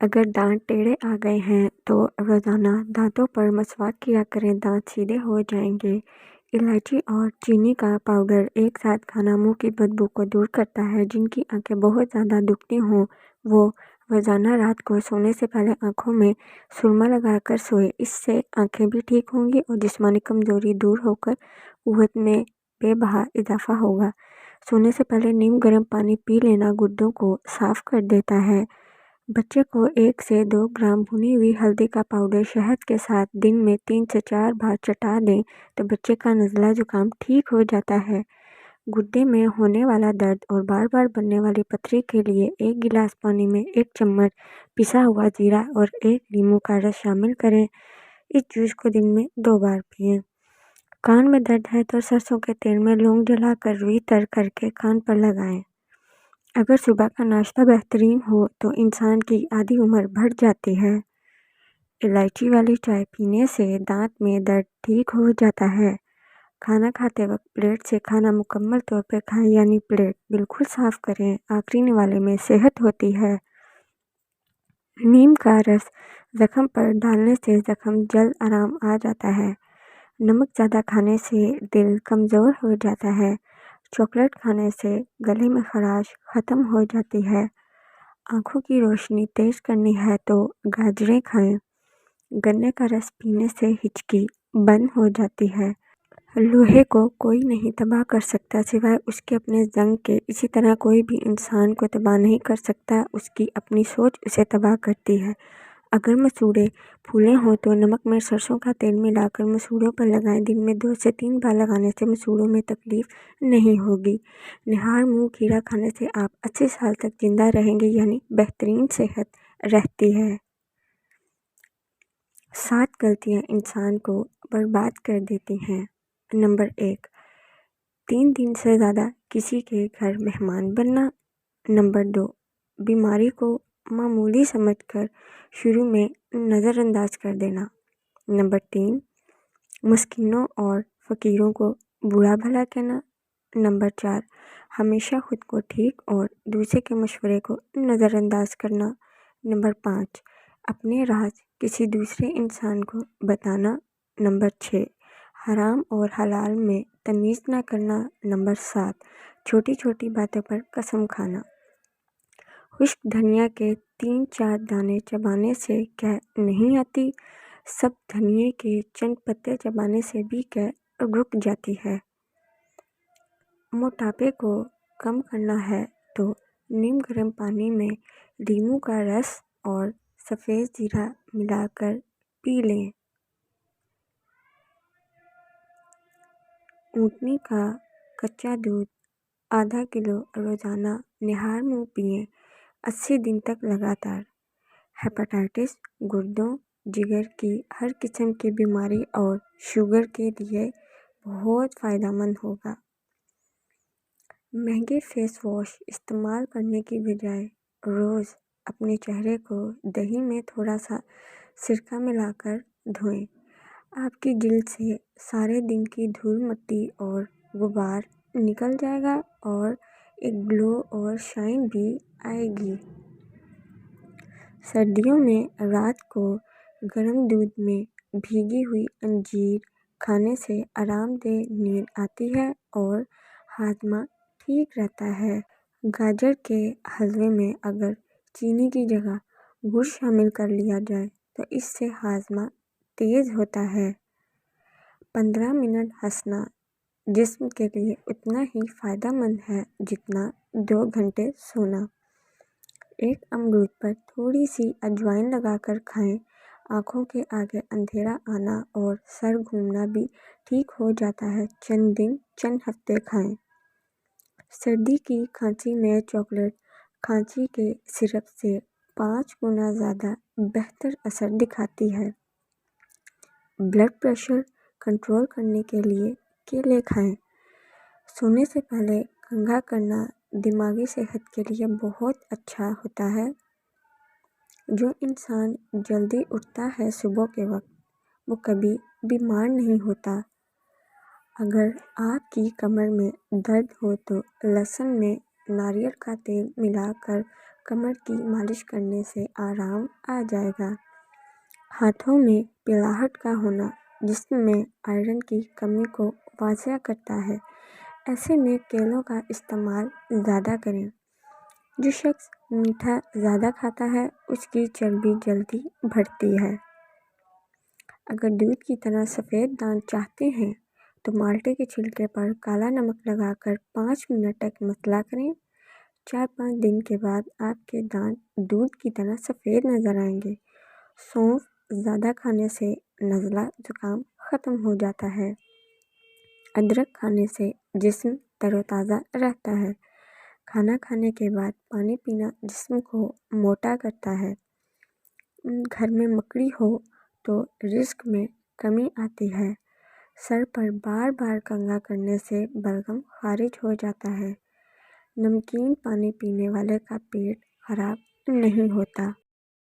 اگر دانت ٹیڑھے آ گئے ہیں تو روزانہ دانتوں پر مسواک کیا کریں، دانت سیدھے ہو جائیں گے۔ الائچی اور چینی کا پاؤڈر ایک ساتھ کھانا منہ کی بدبو کو دور کرتا ہے۔ جن کی آنکھیں بہت زیادہ دکھتی ہوں وہ روزانہ رات کو سونے سے پہلے آنکھوں میں سرما لگا کر سوئے۔ اس سے آنکھیں بھی ٹھیک ہوں گی اور جسمانی کمزوری دور ہو کر قوت میں بے بہا اضافہ ہوگا۔ سونے سے پہلے نیم گرم پانی پی لینا گردوں کو صاف کر دیتا ہے۔ بچے کو 1 سے 2 گرام بھنی ہوئی ہلدی کا پاؤڈر شہد کے ساتھ دن میں 3 سے 4 بار چٹا دیں تو بچے کا نزلہ زکام ٹھیک ہو جاتا ہے۔ گردے میں ہونے والا درد اور بار بار بننے والی پتھری کے لیے 1 گلاس پانی میں 1 چمچ پسا ہوا زیرہ اور 1 لیموں کا رس شامل کریں۔ اس جوس کو دن میں 2 بار پئیں۔ کان میں درد ہے تو سرسوں کے تیل میں لونگ جلا کر روئی تر کر کے کان پر لگائیں۔ اگر صبح کا ناشتہ بہترین ہو تو انسان کی آدھی عمر بڑھ جاتی ہے۔ الائچی والی چائے پینے سے دانت میں درد ٹھیک ہو جاتا ہے۔ کھانا کھاتے وقت پلیٹ سے کھانا مکمل طور پر کھائیں، یعنی پلیٹ بالکل صاف کریں۔ آخری نوالے میں صحت ہوتی ہے۔ نیم کا رس زخم پر ڈالنے سے زخم جلد آرام آ جاتا ہے۔ نمک زیادہ کھانے سے دل کمزور ہو جاتا ہے۔ چاکلیٹ کھانے سے گلے میں خراش ختم ہو جاتی ہے۔ آنکھوں کی روشنی تیز کرنی ہے تو گاجریں کھائیں۔ گنے کا رس پینے سے ہچکی بند ہو جاتی ہے۔ لوہے کو کوئی نہیں تباہ کر سکتا سوائے اس کے اپنے زنگ کے، اسی طرح کوئی بھی انسان کو تباہ نہیں کر سکتا، اس کی اپنی سوچ اسے تباہ کرتی ہے۔ اگر مسوڑھے پھولے ہوں تو نمک میں سرسوں کا تیل ملا کر مسوڑھوں پر لگائیں۔ دن میں 2 سے 3 بار لگانے سے مسوڑھوں میں تکلیف نہیں ہوگی۔ نہار منہ کھیرا کھانے سے آپ 80 سال تک زندہ رہیں گے، یعنی بہترین صحت رہتی ہے۔ 7 غلطیاں انسان کو برباد کر دیتی ہیں۔ نمبر 1، 3 دن سے زیادہ کسی کے گھر مہمان بننا۔ نمبر 2، بیماری کو معمولی سمجھ کر شروع میں نظر انداز کر دینا۔ نمبر 3، مسکینوں اور فقیروں کو برا بھلا کہنا۔ نمبر 4، ہمیشہ خود کو ٹھیک اور دوسرے کے مشورے کو نظر انداز کرنا۔ نمبر 5، اپنے راز کسی دوسرے انسان کو بتانا۔ نمبر 6، حرام اور حلال میں تمیز نہ کرنا۔ نمبر 7، چھوٹی چھوٹی باتوں پر قسم کھانا۔ خشک دھنیا کے 3-4 دانے چبانے سے قے نہیں آتی، سب دھنیے کے چند پتے چبانے سے بھی قے رک جاتی ہے۔ موٹاپے کو کم کرنا ہے تو نیم گرم پانی میں لیموں کا رس اور سفید زیرہ ملا کر پی لیں۔ اونٹنی کا کچا دودھ ½ کلو روزانہ نہار منہ پئیں، 80 دن تک لگاتار۔ ہیپاٹائٹس، گردوں، جگر کی ہر قسم کی بیماری اور شوگر کے لیے بہت فائدہ مند ہوگا۔ مہنگے فیس واش استعمال کرنے کی بجائے روز اپنے چہرے کو دہی میں تھوڑا سا سرکہ ملا کر دھوئیں۔ آپ کی جلد سے سارے دن کی دھول مٹی اور غبار نکل جائے گا اور ایک گلو اور شائن بھی آئے گی۔ سردیوں میں رات کو گرم دودھ میں بھیگی ہوئی انجیر کھانے سے آرام دہ نیند آتی ہے اور ہاضمہ ٹھیک رہتا ہے۔ گاجر کے حلوے میں اگر چینی کی جگہ گڑ شامل کر لیا جائے تو اس سے ہاضمہ تیز ہوتا ہے۔ 15 منٹ ہنسنا جسم کے لیے اتنا ہی فائدہ مند ہے جتنا 2 گھنٹے سونا۔ ایک امرود پر تھوڑی سی اجوائن لگا کر کھائیں، آنکھوں کے آگے اندھیرا آنا اور سر گھومنا بھی ٹھیک ہو جاتا ہے۔ چند دن چند ہفتے کھائیں۔ سردی کی کھانسی میں چاکلیٹ کھانسی کے سرپ سے 5 گنا زیادہ بہتر اثر دکھاتی ہے۔ بلڈ پریشر کنٹرول کرنے کے لیے کیلے کھائیں۔ سونے سے پہلے کنگھا کرنا دماغی صحت کے لیے بہت اچھا ہوتا ہے۔ جو انسان جلدی اٹھتا ہے صبح کے وقت وہ کبھی بیمار نہیں ہوتا۔ اگر آپ کی کمر میں درد ہو تو لہسن میں ناریل کا تیل ملا کر کمر کی مالش کرنے سے آرام آ جائے گا۔ ہاتھوں میں پلاہٹ کا ہونا جسم میں آئرن کی کمی کو واضح کرتا ہے۔ ایسے میں کیلوں کا استعمال زیادہ کریں۔ جو شخص میٹھا زیادہ کھاتا ہے اس کی چربی جلدی بڑھتی ہے۔ اگر دودھ کی طرح سفید دانت چاہتے ہیں تو مالٹے کے چھلکے پر کالا نمک لگا کر 5 منٹ تک مسلا کریں۔ 4-5 دن کے بعد آپ کے دانت دودھ کی طرح سفید نظر آئیں گے۔ سونف زیادہ کھانے سے نزلہ زکام ختم ہو جاتا ہے۔ ادرک کھانے سے جسم تر و تازہ رہتا ہے۔ کھانا کھانے کے بعد پانی پینا جسم کو موٹا کرتا ہے۔ گھر میں مکڑی ہو تو رزق میں کمی آتی ہے۔ سر پر بار بار کنگھا کرنے سے بلغم خارج ہو جاتا ہے۔ نمکین پانی پینے والے کا پیٹ خراب نہیں ہوتا۔